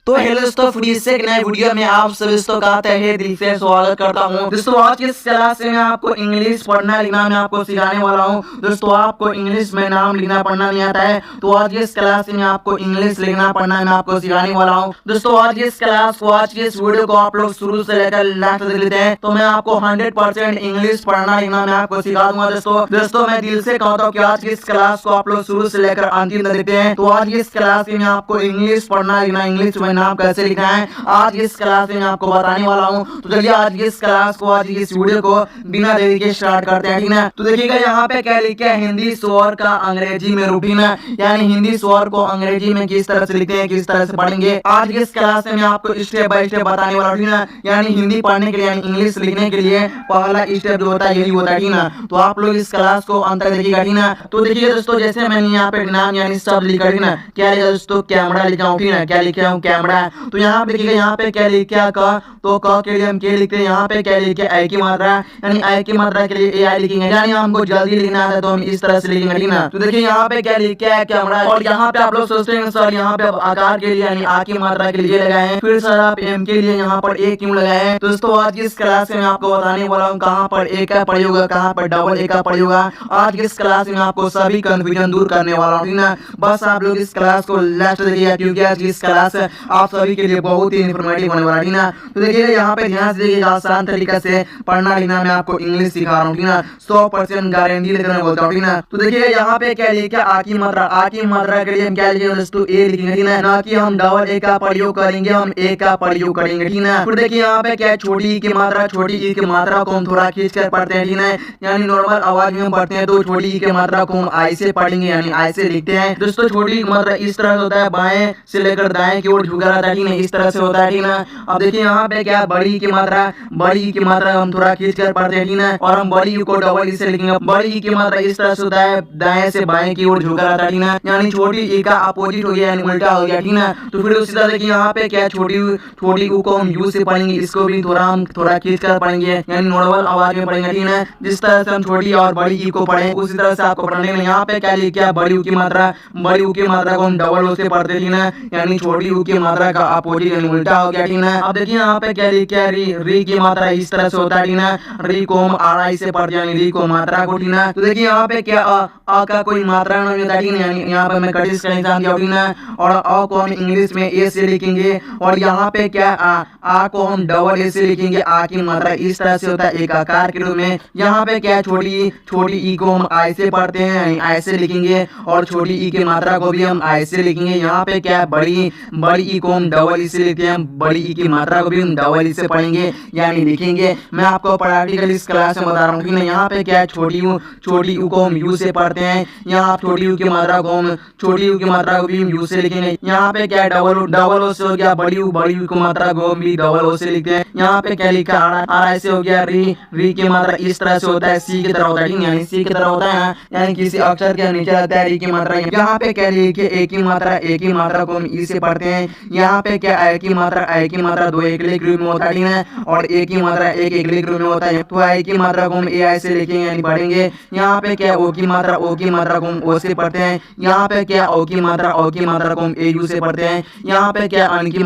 तो हेलो दोस्तों, फिर से एक नए वीडियो में आप सभी दोस्तों का तहे दिल से स्वागत करता हूं। दोस्तों आज की इस क्लास में मैं आपको इंग्लिश पढ़ना लिखना मैं आपको सिखाने वाला हूं। दोस्तों आपको इंग्लिश में नाम लिखना पढ़ना नहीं आता है तो आज की इस क्लास में आपको इंग्लिश लिखना पढ़ना मैं आपको सिखाने वाला हूं। दोस्तों आज की इस क्लास को, आज की इस वीडियो को आप लोग शुरू से लेकर लास्ट तक लेते हैं तो मैं आपको 100% इंग्लिश पढ़ना लिखना मैं आपको सिखा दूंगा। दोस्तों मैं दिल से कहता हूँ कि आज की इस क्लास को आप लोग शुरू से लेकर अंतिम तक लेते हैं तो आज की इस क्लास में आपको इंग्लिश पढ़ना लिखना, इंग्लिश में नाम कैसे लिखना है आज इस क्लास में मैं आपको बताने वाला हूं। तो चलिए आज की इस क्लास को, आज की इस वीडियो को बिना देरी के स्टार्ट करते हैं, ठीक ना। तो देखिएगा यहाँ पे क्या लिखा है, हिंदी स्वर का अंग्रेजी में रूटीन है, यानी हिंदी स्वर को अंग्रेजी में किस तरह से लिखते हैं, किस तरह से पढ़ेंगे आज की इस क्लास में मैं आपको स्टेप बाय स्टेप बताने वाला हूं, ठीक ना। यानी हिंदी पढ़ने के लिए, यानी इंग्लिश लिखने के लिए पहला स्टेप जो होता है यही होता है, ठीक ना। तो आप लोग इस क्लास को अंत तक देखिएगा, ठीक ना। तो देखिए दोस्तों, जैसे मैंने यहाँ पे नाम यानी शब्द लिखा, ठीक ना। क्या लिखा दोस्तों, कैमरा लिखा हूँ, ठीक ना। क्या लिखा हूँ, कैमरा। तो यहाँ पे देखिएगा, यहाँ पे क्या लिखा क, तो क के लिए हम के लिखते हैं। यहाँ पे क्या लिखा आई की मात्रा, यानी आई की मात्रा के लिए ए आई लिखेंगे, यानी हमको जल्दी लिखना है तो हम इस तरह से लिखेंगे, ठीक ना। तो देखिए यहाँ पे क्या लिखा है, कैमरा। और यहाँ पे आप लोग सोचते हैं सर यहाँ पे आकार के लिए यानी आ की मात्रा के लिए लगाए हैं, फिर सर आप एम के लिए यहाँ पर ए क्यों लगाए हैं। दोस्तों आज की इस क्लास में मैं आपको बताने वाला हूँ कहाँ पर ए का प्रयोग होगा, कहाँ पर डबल ए का प्रयोग होगा। आज की इस क्लास में आपको सभी कंफ्यूजन दूर करने वाला हूँ, ठीक ना। बस आप लोग इस क्लास को लास्ट देखिएगा क्योंकि आज की इस क्लास आप सभी के लिए बहुत ही इंफॉर्मेटिव होने वाला, ठीक ना। तो देखिए यहाँ पे ध्यान से देखिएगा, आसान तरीके से पढ़ना लिखना मैं आपको इंग्लिश सिखा रहा हूँ, ठीक ना। 100% गारंटी लेकर मैं बोलता हूँ, ठीक ना। तो देखिए यहाँ पे क्या लिखा, आ की मात्रा। आ की मात्रा के लिए हम क्या लिखेंगे दोस्तों, ए लिखेंगे, ठीक ना कि हम डबल ए का प्रयोग करेंगे, हम ए का प्रयोग करेंगे, ठीक ना। फिर देखिए यहाँ पे क्या छोटी ई की मात्रा, छोटी ई की मात्रा को हम थोड़ा खींच कर पढ़ते हैं, ठीक ना। यानी नॉर्मल आवाज में हम पढ़ते हैं तो छोटी ई की मात्रा को हम आई से पढ़ेंगे, यानी आई से लिखते हैं। दोस्तों छोटी ई की मात्रा इस तरह से होता है, बाएं से लेकर दाएं की ओर झुका रहता है, ठीक ना, इस तरह से होता है, ठीक ना। अब देखिए यहाँ पे क्या बड़ी की मात्रा, बड़ी की मात्रा हम थोड़ा खींच कर पढ़ते हैं, ठीक ना। और हम बड़ी को डबल ई से लिखेंगे। बड़ी की मात्रा इस तरह से होता है, दाएं से बाएं की ओर झुका रहता है, ठीक ना। यानी छोटी ई का अपोजिट हो गया, यानी उल्टा हो गया, ठीक ना। तो फिर उसी तरह देखिए यहाँ पे क्या छोटी ऊ को हम यू से पढ़ेंगे, इसको भी हम थोड़ा खींच कर पढ़ेंगे, यानी नॉर्मल आवाज में पढ़ेंगे, ठीक ना। जिस तरह से हम छोटी और बड़ी ई को पढ़े उसी तरह से आपको पढ़ने में। यहाँ पे क्या लिखा, बड़ी ऊ की मात्रा, बड़ी ऊ की मात्रा को हम डबल ओ से पढ़ते, ठीक ना। यानी छोटी ऊ की मात्रा का अपोजिट यानी उल्टा हो गया, ठीक ना। अब देखिए यहाँ पे क्या लिखा, री की मात्रा इस तरह से होता है, ठीक ना। री को हम आर आई से पढ़ते हैं, यानी री को मात्रा को, ठीक ना। तो देखिए यहाँ पे क्या अ का कोई मात्रा नहीं होता, ठीक ना। यानी यहाँ पे मैं कटिस का निशान दिया, ठीक ना। और अ को हम इंग्लिश में ए से लिखेंगे और यहाँ पे क्या आ को हम डबल ए से लिखेंगे। आ की मात्रा इस तरह से होता है एक आकार के रूप में। यहाँ पे क्या छोटी ई को हम आई से पढ़ते हैं, यानी आई से लिखेंगे और छोटी ई की मात्रा को भी हम आई से लिखेंगे। यहाँ पे क्या बड़ी ई को हम डबल ई से लिखते हैं, बड़ी ई की मात्रा को भी हम डबल ई से पढ़ेंगे यानी लिखेंगे। मैं आपको प्रैक्टिकल इस क्लास में बता रहा हूँ कि नहीं। यहाँ पे क्या है, छोटी ऊ को हम यू से पढ़ते हैं, यहाँ छोटी ऊ की मात्रा को हम भी हम यू से लिखेंगे। यहाँ पे क्या है, डबल ओ से हो गया बड़ी ऊ की मात्रा को हम भी डबल ओ से लिखते हैं। यहाँ पे क्या लिखा, आर आई से हो गया। री की मात्रा इस तरह से होता है, सी की तरह होता है, ठीक है, यानी सी की तरह होता है ना, यानी किसी अक्षर के नीचे रहता है री की मात्रा। यहाँ पे क्या लिखे, ए की मात्रा को हम ई से पढ़ते हैं। यहाँ पे क्या आई की मात्रा दो एकले ग्रुप में होता है, ठीक है, और ए की मात्रा एक एकले ग्रुप में होता है। तो आई की मात्रा को हम ए आई से लिखेंगे यानी पढ़ेंगे। यहाँ पे क्या ओ की मात्रा को हम ओ से पढ़ते हैं। यहाँ पे क्या ओ की मात्रा को हम ए यू से पढ़ते हैं। यहाँ पे क्या अन की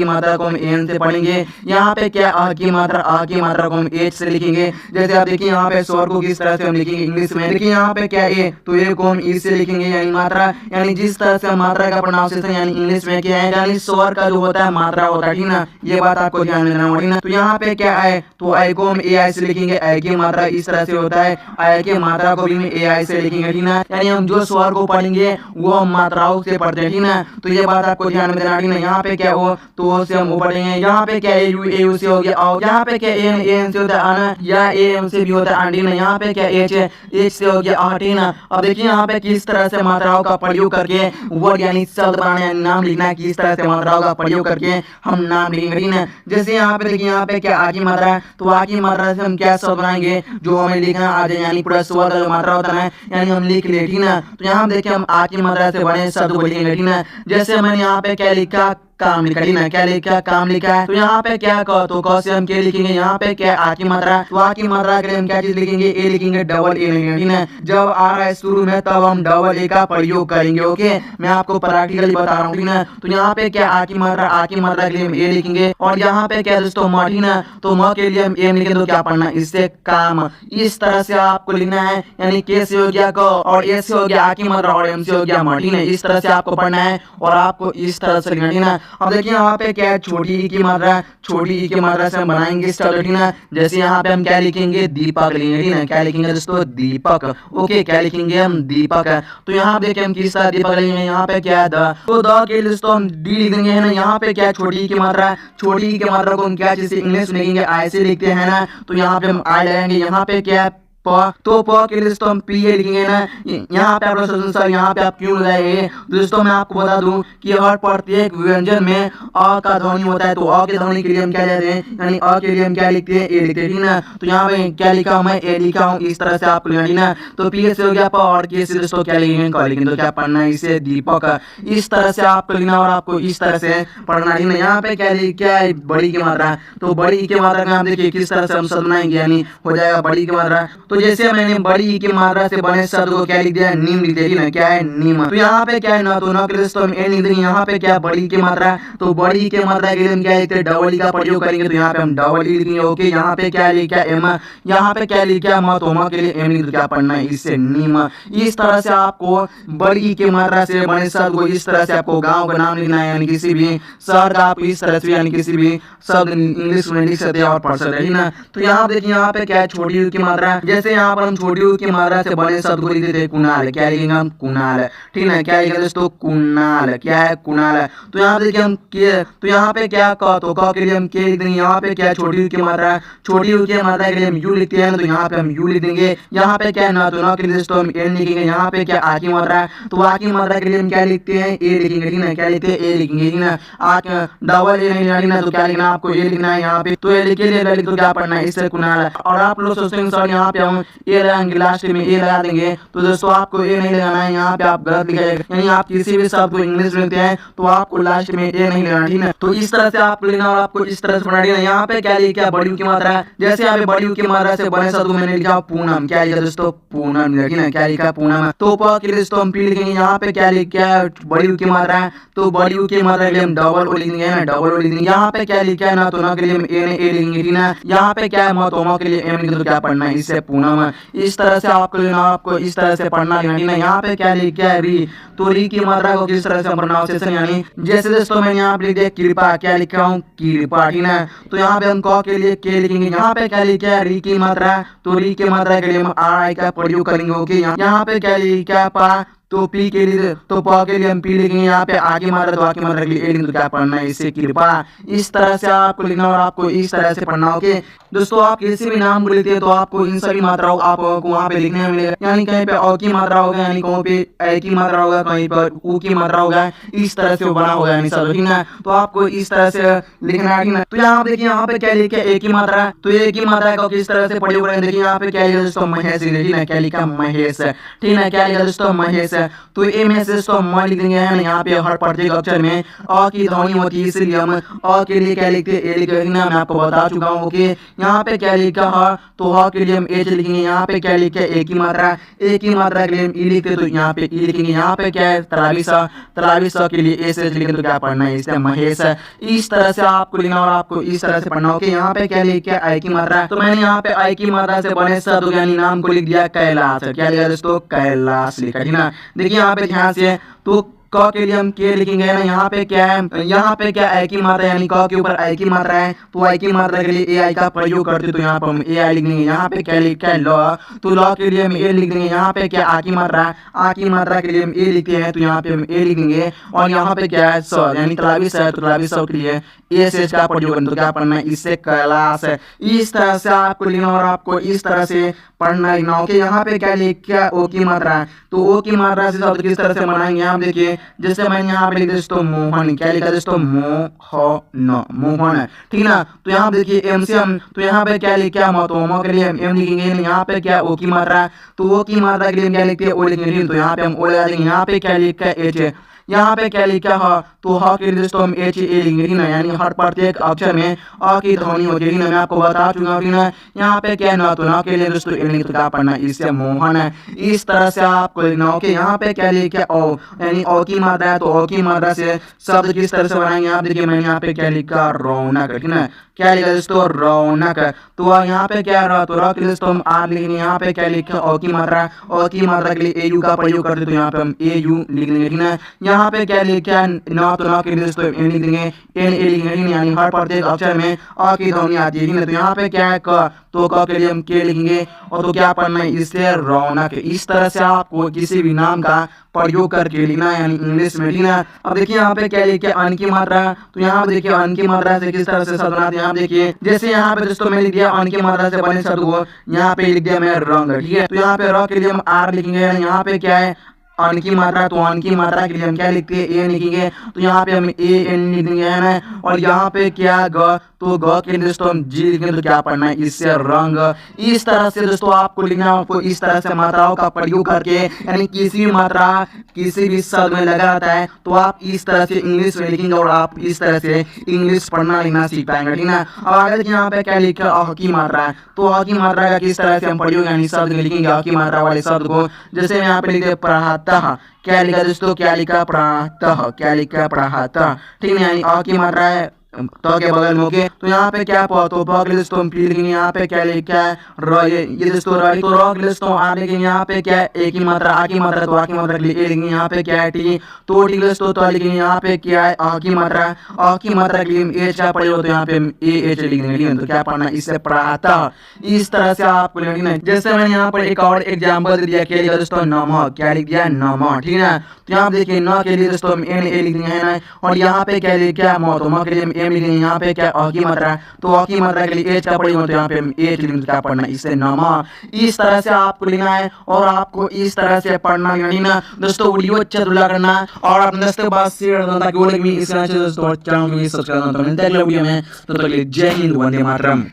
मात्रा को हम एन से पढ़ेंगे। यहाँ पे क्या आ की मात्रा को हम एच से लिखेंगे। जैसे आप देखिए यहाँ पे स्वर को किस तरह से हम लिखेंगे इंग्लिश में। देखिए यहाँ पे क्या ए, तो ए को हम ई से लिखेंगे यानी मात्रा, यानी जिस तरह से मात्रा का प्रोनाउंसिएशन यानी इंग्लिश में क्या है, यानी स्वर का जो होता है मात्रा होता है, ठीक ना। ये बात आपको ध्यान में रखना होगा, ठीक ना। तो यहाँ पे क्या है, तो आई को हम ए आई से लिखेंगे। आई की मात्रा इस तरह से होता है, आई की मात्रा को भी हम ए आई से लिखेंगे, ठीक ना। यानी हम जो स्वर को पढ़ेंगे वो हम मात्राओं से पढ़ते हैं, ठीक ना। तो ये बात आपको ध्यान में देना, ठीक ना। यहाँ पे क्या हो, तो ओ से हम पढ़ेंगे। यहाँ पे क्या ए यू से हो गया और यहाँ पे क्या एन से होता है आना, या ए एम से भी होता है आंटी ना। यहाँ पे क्या एच से हो गया आटी ना। अब देखिए यहाँ पे किस तरह से मात्राओं का प्रयोग करके वर्ड यानी शब्द बनाना, नाम लिखना, किस तरह से मात्राओं का प्रयोग करके हम नाम लिखेंगे, ठीक ना। जैसे यहाँ पे देखिए यहाँ पे क्या आ की मात्रा, तो आ की मात्रा से हम क्या शब्द बनाएंगे जो हमें लिखना आ जाए, यानी पूरा स्वर का जो मात्रा होता है यानी हम लिख ले, ठीक ना। तो यहाँ देखिए हम आ की मात्रा से बने शब्द को लिखेंगे, ठीक ना। जैसे मैंने यहाँ पे क्या लिखा, काम लिखा, ठीक है, क्या लिखा, काम लिखा है। तो यहाँ पे क्या क, तो क से हम क्या लिखेंगे, यहाँ पे क्या आ की मात्रा, तो आ की मात्रा के लिए हम क्या चीज लिखेंगे, ए लिखेंगे, डबल ए लिखेंगे, ठीक है। जब आ रहा है शुरू में तब हम डबल ए का प्रयोग करेंगे। ओके, मैं आपको प्रैक्टिकली बता रहा हूँ, ठीक है। तो यहाँ पे क्या आ की मात्रा, आ की मात्रा के लिए हम ए लिखेंगे, और यहाँ पे क्या दोस्तों म, ठीक है, तो म के लिए हम एम लिखेंगे। तो क्या पढ़ना, इससे काम, इस तरह से आपको लिखना है, यानी के से हो गया क, और ए से हो गया आ की मात्रा, और एम से हो गया म, ठीक है। इस तरह से आपको पढ़ना है और आपको इस तरह से लिखना, ठीक है। अब देखिए यहाँ पे क्या है, छोटी ई की मात्रा, छोटी ई की मात्रा से हम बनाएंगे स्टार्ट, ठीक है। जैसे यहाँ पे हम क्या लिखेंगे, दीपक लिखेंगे, ठीक है, क्या लिखेंगे दोस्तों, दीपक। ओके, क्या लिखेंगे हम, दीपक। तो यहाँ पे देखिए हम किस तरह दीपक लिखेंगे, यहाँ पे क्या है द, तो द के लिए दोस्तों हम डी लिख देंगे, है ना। यहाँ पे क्या है, छोटी ई की मात्रा, छोटी ई की मात्रा को हम क्या चीज इंग्लिश में लिखेंगे, आई से लिखते हैं ना। तो यहाँ पे हम आई लगाएंगे, यहाँ पे क्या है प, तो प के लिए दोस्तों हम पी ए लिखेंगे ना। यहाँ पे आप लोग सोचेंगे सर यहाँ पे आप क्यों लगाएंगे, दोस्तों मैं आपको बता दूं कि हर प्रत्येक व्यंजन में अ का ध्वनि होता है। तो अ के ध्वनि के लिए हम क्या लेते हैं, यानी अ के लिए हम क्या लिखते हैं, ए लिखते हैं, ठीक ना। तो यहाँ पे क्या लिखा हूँ मैं, ए लिखा हूँ, इस तरह से आपको लिखना, ठीक ना। तो पी से हो गया प, और के से दोस्तों क्या लिखेंगे, क लिखेंगे। तो क्या पढ़ना है, इसे दीपक, इस तरह से आपको लिखना और आपको इस तरह से पढ़ना, ठीक ना। यहाँ पे क्या है, बड़ी की मात्रा, तो बड़ी की मात्रा का आप देखिए किस तरह से हम शब्द बनाएंगे, यानी हो जाएगा बड़ी की मात्रा। तो जैसे मैंने बड़ी की मात्रा से बने शब्द को क्या लिख दिया, नीम लिख दिया, क्या है, नीम। तो यहाँ पे क्या है ना, तो न के लिए तो हम ए लिख देंगे। यहाँ पे क्या बड़ी की मात्रा, तो बड़ी की मात्रा के लिए हम क्या लिखते हैं, डबल ई का प्रयोग करेंगे। तो यहाँ पे हम डबल ई लिखेंगे। ओके, यहाँ पे क्या लिखा एम, यहाँ पे क्या लिखा म, तो म के लिए एम लिख दो, क्या पढ़ना है, इससे नीम। इस तरह से आपको बड़ी की मात्रा से बने शब्द को इस तरह से आपको गाँव का नाम लिखना है, यानी किसी भी शहर का आप इस तरह से, यानी किसी भी शब्द इंग्लिश में लिख सकते हैं और पढ़ सकते हैं ना। तो यहाँ देखिए यहाँ पे क्या है, छोटी यू की मात्रा, जैसे यहाँ पर हम छोटी यू की मात्रा से बने शब्द को लिख देते हैं कुणाल, क्या लिखेंगे हम, कुणाल, ठीक है। क्या लिखेंगे दोस्तों, कुणाल, क्या है, कुणाल। तो यहाँ देखिए हम के, तो यहाँ पे क्या क, तो क के लिए हम के लिख देंगे। यहाँ पे क्या है, छोटी यू की मात्रा, छोटी यू की मात्रा के लिए हम यू लिखते हैं, तो यहाँ पे हम यू लिख देंगे। यहाँ पे क्या है ना, तो न के लिए दोस्तों हम एन लिखेंगे। यहाँ पे क्या आ की मात्रा, तो आ की मात्रा के लिए हम क्या लिखते हैं, ए लिखेंगे, ठीक है। क्या लिखते हैं, ए लिखेंगे, ठीक है। आ डबल ए नहीं लिखना, तो क्या लिखना आपको, ए लिखना है यहाँ पे। तो ए लिखे लिए लिख, तो क्या पढ़ना है, इससे कुणाल। और आप लोग सोचते हैं सर यहाँ पे हम ए लगाएंगे, लास्ट में ए लगा देंगे, तो दोस्तों आपको ए नहीं लगाना है, यहाँ पे आप गलत लिखेंगे। यानी आप किसी भी शब्द को इंग्लिश में लिखते हैं तो आपको लास्ट में ए नहीं लगाना, ठीक है। तो इस तरह से आपको लिखना और आपको इस तरह से पढ़ना, ठीक है। यहाँ पे क्या लिखा, बड़ी की मात्रा, जैसे यहाँ पे बड़ी की मात्रा से बने शब्द को मैंने लिखा पूनम, क्या लिखा दोस्तों, पूनम, ठीक है। क्या लिखा, पूनम। तो प के लिए दोस्तों हम पी लिखेंगे। यहाँ पे क्या लिखा है, बड़ी की मात्रा, तो बड़ी की मात्रा के लिए हम डबल ओ लिखेंगे ना, डबल ओ लिख देंगे। यहाँ पे क्या लिखा है ना, तो न के लिए हम ए लिखेंगे, ठीक है। यहाँ पे क्या है म, तो म के लिए एम लिखेंगे। तो क्या पढ़ना है, इससे पूनम। इस तरह से आपको लेना, आपको इस तरह से पढ़ना, ठीक है। यहाँ पे क्या लिखा है, री, तो री की मात्रा को किस तरह से प्रोनाउंसिएशन, यानी जैसे दोस्तों मैंने यहाँ पे लिख दिया कृपा, क्या लिखा हूँ, कृपा, ठीक है। तो यहाँ पे हम क के लिए के लिखेंगे। यहाँ पे क्या लिखा है, री की मात्रा, तो री की मात्रा के लिए हम आर आई का प्रयोग करेंगे। ओके, यहाँ पे क्या लिखा है, पा, तो पी के लिए, तो प के लिए हम पी लिखेंगे। यहाँ पे आ की मात्रा, तो आ की मात्रा के लिए ए लिखेंगे। तो क्या पढ़ना है, इससे कृपा। इस तरह से आपको लिखना और आपको इस तरह से पढ़ना। ओके दोस्तों, आप किसी भी नाम को लिखते हैं तो आपको इन सभी मात्राओं आपको वहाँ पे लिखने में मिलेगा, यानी कहीं पे अ की मात्रा होगा, यानी कहीं पे ए की मात्रा होगा, कहीं पर उ की मात्रा होगा, इस तरह से वो बना होगा, यानी सब, ठीक है। तो आपको इस तरह से लिखना है, ठीक है। तो यहाँ देखिए यहाँ पे क्या लिखा है, ए की मात्रा, तो ए की मात्रा को किस तरह से प्रयोग करेंगे, देखिए यहाँ पे क्या लिखा दोस्तों, महेश, ठीक है। क्या लिखा, महेश, ठीक है। क्या लिखा दोस्तों, महेश। तो ए में से दोस्तों म लिख देंगे, है ना। यहाँ पे हर प्रत्येक अक्षर में अ की ध्वनि होती है, इसलिए हम अ के लिए क्या लिखते हैं, ए लिखेंगे ना, मैं आपको बता चुका हूँ। ओके, यहाँ पे क्या लिखा ह, तो ह के लिए हम एच लिखेंगे। यहाँ पे क्या लिखा है, ए की मात्रा, ए की मात्रा के लिए हम ई लिखते, तो यहाँ पे ई लिखेंगे। यहाँ पे क्या है, तरावी स के लिए ए से लिखेंगे। तो क्या पढ़ना है, इससे महेश। इस तरह से आपको लिखना और आपको इस तरह से पढ़ना। ओके, यहाँ पे क्या लिखा है, आई की मात्रा, तो मैंने यहाँ पे आई की मात्रा से बने शब्द यानी नाम को लिख दिया कैलाश, क्या लिखा दोस्तों, कैलाश लिखा, ठीक है। देखिए यहाँ पे ध्यान से, तो क के लिए हम के लिखेंगे ना। यहाँ पे क्या है, यहाँ पे क्या आई की मात्रा, यानी क के ऊपर आई की मात्रा है, तो आई की मात्रा के लिए ए आई का प्रयोग करते, तो यहाँ पर हम ए आई लिख देंगे। यहाँ पे क्या लिखा है, ल, तो ल के लिए हम ए लिख देंगे। यहाँ पे क्या आ की मात्रा, आ की मात्रा के लिए हम ए लिखते हैं, तो यहाँ पे हम ए लिख देंगे। और यहाँ पे क्या है, स, यानी तलावी स है, तो तलावी स के लिए ए से का प्रयोग करें। तो क्या पढ़ना है, इससे कैलाश। इस तरह से आपको लिखना और आपको इस तरह से पढ़ना लिखना। ओके, यहाँ पे क्या लिखा, ओ की मात्रा, तो ओ की मात्रा से शब्द किस तरह से बनाएंगे, यहाँ देखिए, जैसे मैंने यहाँ पे लिख दिया दोस्तों मोहन, क्या लिखा दोस्तों, मोहन, मोहन, ठीक ना। तो यहाँ देखिए एम से हम, तो यहाँ पे क्या लिखा, म, तो म के लिए हम एम लिखेंगे। यहाँ पे क्या ओ की मात्रा, तो ओ की मात्रा के लिए क्या लिखते हैं, ओ लिखेंगे। तो यहाँ पे हम ओ लगा देंगे। यहाँ पे क्या लिखा है, एच, यहाँ पे क्या लिखा है तो ह के लिए दोस्तों हम एच ए लिखेंगे ना, यानी हर प्रत्येक अक्षर में अ की ध्वनि होती है ना, मैं आपको बता चुका हूँ ना। यहाँ पे क्या ना तो ना के लिए दोस्तों ए तो क्या पढ़ना इससे मोहन है, इस तरह से आपको लिखना। ओके, यहाँ पे क्या लिखा ओ, यानी ओ की मात्रा है तो ओ की मात्रा से शब्द किस तरह से बनाएंगे आप देखिए, मैंने यहाँ पे क्या लिखा रौनक, ठीक ना, क्या लिखा दोस्तों रौनक। तो यहाँ पे क्या रहा तो र के लिए दोस्तों हम आर लिखेंगे। यहाँ पे क्या लिखा ओ की मात्रा, ओ की मात्रा के लिए ए यू का प्रयोग करते तो यहाँ पे हम ए यू लिख देंगे, ठीक ना। यहाँ पे क्या लिखा ना तो ना के लिए दोस्तों एन लिख देंगे, एन ए लिखेंगे, ठीक ना, यानी हर प्रत्येक अक्षर में अ की ध्वनि आती है, ठीक ना। तो यहाँ पे क्या है क, तो क के लिए हम के लिखेंगे और तो क्या पढ़ना है इससे रौनक। इस तरह से आपको किसी भी नाम का प्रयोग करके लिखना है, यानी इंग्लिश में, ठीक ना। अब देखिए यहाँ पे क्या लिखा अन की मात्रा, तो यहाँ पे देखिए अन की मात्रा से किस तरह से शब्द बनाते हैं आप देखिए। जैसे यहाँ पे दोस्तों मैं लिख दिया अन की मात्रा से बने शब्द को, यहाँ पे लिख दिया मैं रंग, ठीक है। तो यहाँ पे र के लिए हम आर लिखेंगे, यहाँ पे क्या है अन की मात्रा, तो अन की मात्रा के लिए हम क्या लिखते हैं ए लिखेंगे, तो यहाँ पे हम ए एन लिख देंगे है ना। और यहाँ पे क्या ग, तो ग के लिए दोस्तों हम जी लिखेंगे, तो क्या पढ़ना है इससे रंग। इस तरह से दोस्तों आपको लिखना, आपको इस तरह से मात्राओं का प्रयोग करके, यानी किसी भी मात्रा किसी भी शब्द में लगा रहता है तो आप इस तरह से इंग्लिश में लिखेंगे और आप इस तरह से इंग्लिश पढ़ना लिखना सीख पाएंगे, ठीक ना। अब आगे देखिए यहाँ पे क्या लिखा अ की मात्रा है, तो अ की मात्रा का किस तरह से हम प्रयोग यानी शब्द में लिखेंगे अ की मात्रा वाले शब्द को। जैसे यहाँ पे लिखते पढ़ाता, क्या लिखा दोस्तों, क्या लिखा पढ़ाता, क्या लिखा पढ़ाता, ठीक है, यानी अ की मात्रा है तो के बगल में। ओके, तो यहाँ पे क्या प, तो प के लिए दोस्तों हम पी लिखेंगे, यहाँ पे क्या लिखा है र, ये दोस्तों र, तो र के लिए दोस्तों आ लिखेंगे, यहाँ पे क्या है ए की मात्रा, आ की मात्रा तो आ की मात्रा के लिए ए लिखेंगे, यहाँ पे क्या है टी, तो टी के लिए दोस्तों तो लिखेंगे, यहाँ पे क्या है आ की मात्रा, आ की मात्रा के लिए हम एच का प्रयोग, तो यहाँ पे हम ए एच लिख देंगे, तो क्या पढ़ना इससे पढ़ाता। इस तरह से आपको लिखना है। जैसे मैंने यहाँ पर एक और एग्जाम्पल दिया, क्या लिखा दोस्तों नमक, क्या लिख दिया नमक, ठीक है। तो यहाँ देखिए न के लिए दोस्तों हम एन ए लिख देंगे है ना, और यहाँ पे क्या लिखा म, तो म के लिए हम एम लिखेंगे, यहाँ पे क्या अ की मात्रा, तो अ की मात्रा के लिए एच का प्रयोग, तो यहाँ पे हम एच लिखेंगे, क्या पढ़ना इससे नमा। इस तरह से आपको लिखना है और आपको इस तरह से पढ़ना ना दोस्तों। वीडियो अच्छा तो करना और अपने दोस्तों के पास शेयर करना ताकि वो लोग भी इस तरह से दोस्तों चैनल को सब्सक्राइब करना। तो मिलते हैं अगले वीडियो में, तो तक के लिए जय हिंद, वंदे मातरम।